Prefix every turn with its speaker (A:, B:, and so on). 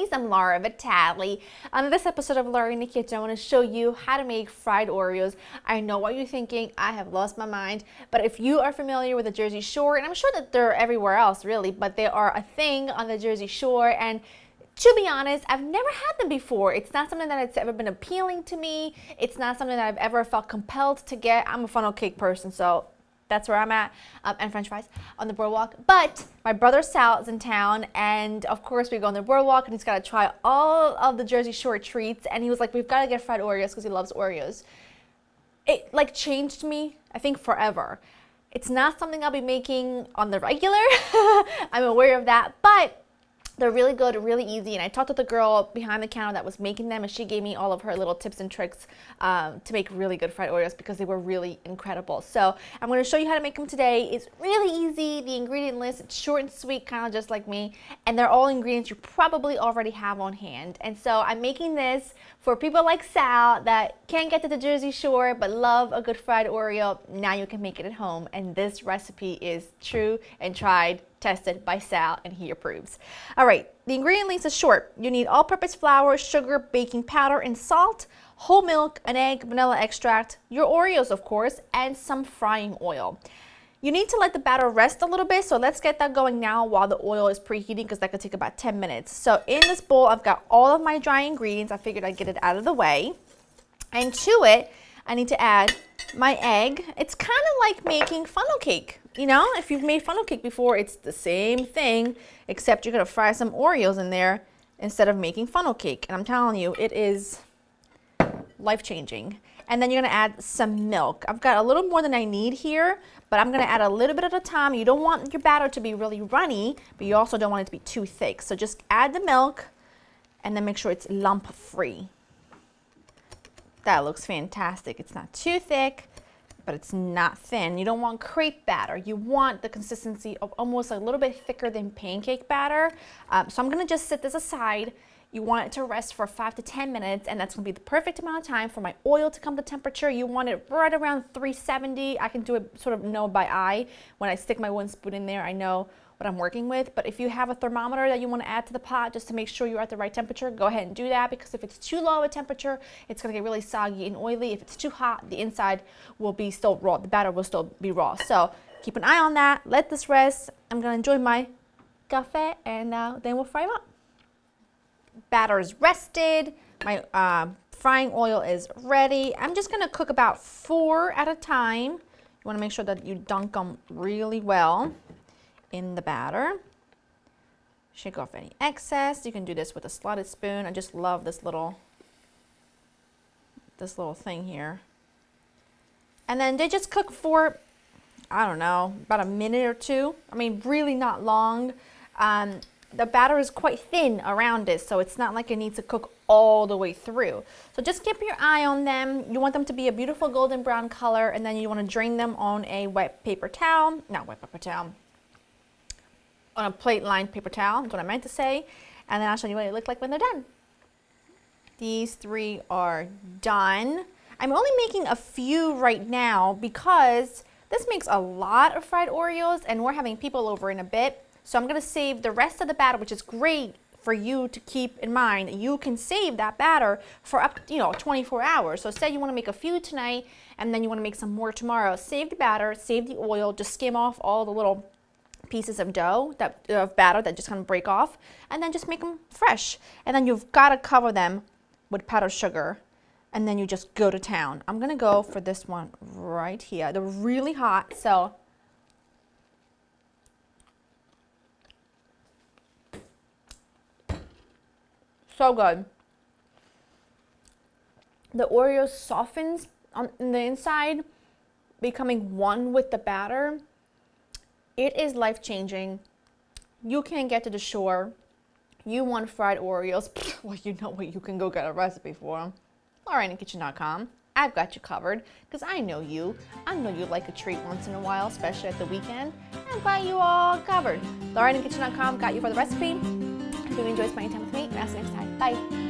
A: families. I'm Laura Vitale. On this episode of Laura in the Kitchen, I want to show you how to make fried Oreos. I know what you're thinking. I have lost my mind. But if you are familiar with the Jersey Shore, and I'm sure that they're everywhere else really, but they are a thing on the Jersey Shore, and to be honest, I've never had them before. It's not something that it's ever been appealing to me. It's not something that I've ever felt compelled to get. I'm a funnel cake person, so that's where I'm at, and French fries on the boardwalk. But my brother Sal is in town, and of course we go on the boardwalk, and he's got to try all of the Jersey Shore treats, and he was like, we've got to get fried Oreos because he loves Oreos. It like changed me, I think, forever. It's not something I'll be making on the regular. I'm aware of that, but they're really good, really easy, and I talked to the girl behind the counter that was making them, and she gave me all of her little tips and tricks to make really good fried Oreos because they were really incredible. So I'm going to show you how to make them today. It's really easy. The ingredient list, it's short and sweet, kind of just like me, and they're all ingredients you probably already have on hand. And so I'm making this for people like Sal that can't get to the Jersey Shore but love a good fried Oreo. Now you can make it at home, and this recipe is true and tried, tested by Sal, and he approves. All right, the ingredient list is short. You need all-purpose flour, sugar, baking powder, and salt, whole milk, an egg, vanilla extract, your Oreos, of course, and some frying oil. You need to let the batter rest a little bit, so let's get that going now while the oil is preheating because that could take about 10 minutes. So in this bowl, I've got all of my dry ingredients. I figured I'd get it out of the way. And to it, I need to add my egg. It's kind of like making funnel cake. You know, if you've made funnel cake before, it's the same thing, except you're gonna fry some Oreos in there instead of making funnel cake. And I'm telling you, it is life-changing. And then you're gonna add some milk. I've got a little more than I need here, but I'm gonna add a little bit at a time. You don't want your batter to be really runny, but you also don't want it to be too thick. So just add the milk and then make sure it's lump-free. That looks fantastic. It's not too thick, but it's not thin. You don't want crepe batter. You want the consistency of almost a little bit thicker than pancake batter. So I'm gonna just set this aside. You want it to rest for 5 to 10 minutes, and that's gonna be the perfect amount of time for my oil to come to temperature. You want it right around 370. I can do it sort of know by eye. When I stick my one spoon in there, I know what I'm working with. But if you have a thermometer that you want to add to the pot just to make sure you're at the right temperature, go ahead and do that, because if it's too low a temperature, it's going to get really soggy and oily. If it's too hot, the inside will be still raw. The batter will still be raw. So keep an eye on that. Let this rest. I'm going to enjoy my café, and then we'll fry them up. Batter is rested. My frying oil is ready. I'm just going to cook about 4 at a time. You want to make sure that you dunk them really well in the batter. Shake off any excess. You can do this with a slotted spoon. I just love this little thing here. And then they just cook for, I don't know, about a minute or two. I mean, really not long. The batter is quite thin around it, so it's not like it needs to cook all the way through. So just keep your eye on them. You want them to be a beautiful golden brown color, and then you want to drain them on a wet paper towel. Not wet paper towel. On a plate-lined paper towel, that's what I meant to say. And then I'll show you what they look like when they're done. These 3 are done. I'm only making a few right now because this makes a lot of fried Oreos, and we're having people over in a bit. So I'm gonna save the rest of the batter, which is great for you to keep in mind. You can save that batter for up, 24 hours. So say you wanna make a few tonight, and then you wanna make some more tomorrow. Save the batter, save the oil, just skim off all the little pieces of dough, of batter that just kind of break off, and then just make them fresh. And then you've got to cover them with powdered sugar, and then you just go to town. I'm gonna go for this one right here. They're really hot, so good. The Oreo softens on the inside, becoming one with the batter. It is life-changing. You can't get to the shore. You want fried Oreos. Well, you know what, you can go get a recipe for them. LauraInTheKitchen.com. I've got you covered, because I know you. I know you like a treat once in a while, especially at the weekend. I've got you all covered. LauraInTheKitchen.com got you for the recipe. Hope you enjoy spending time with me, and I'll see you next time. Bye.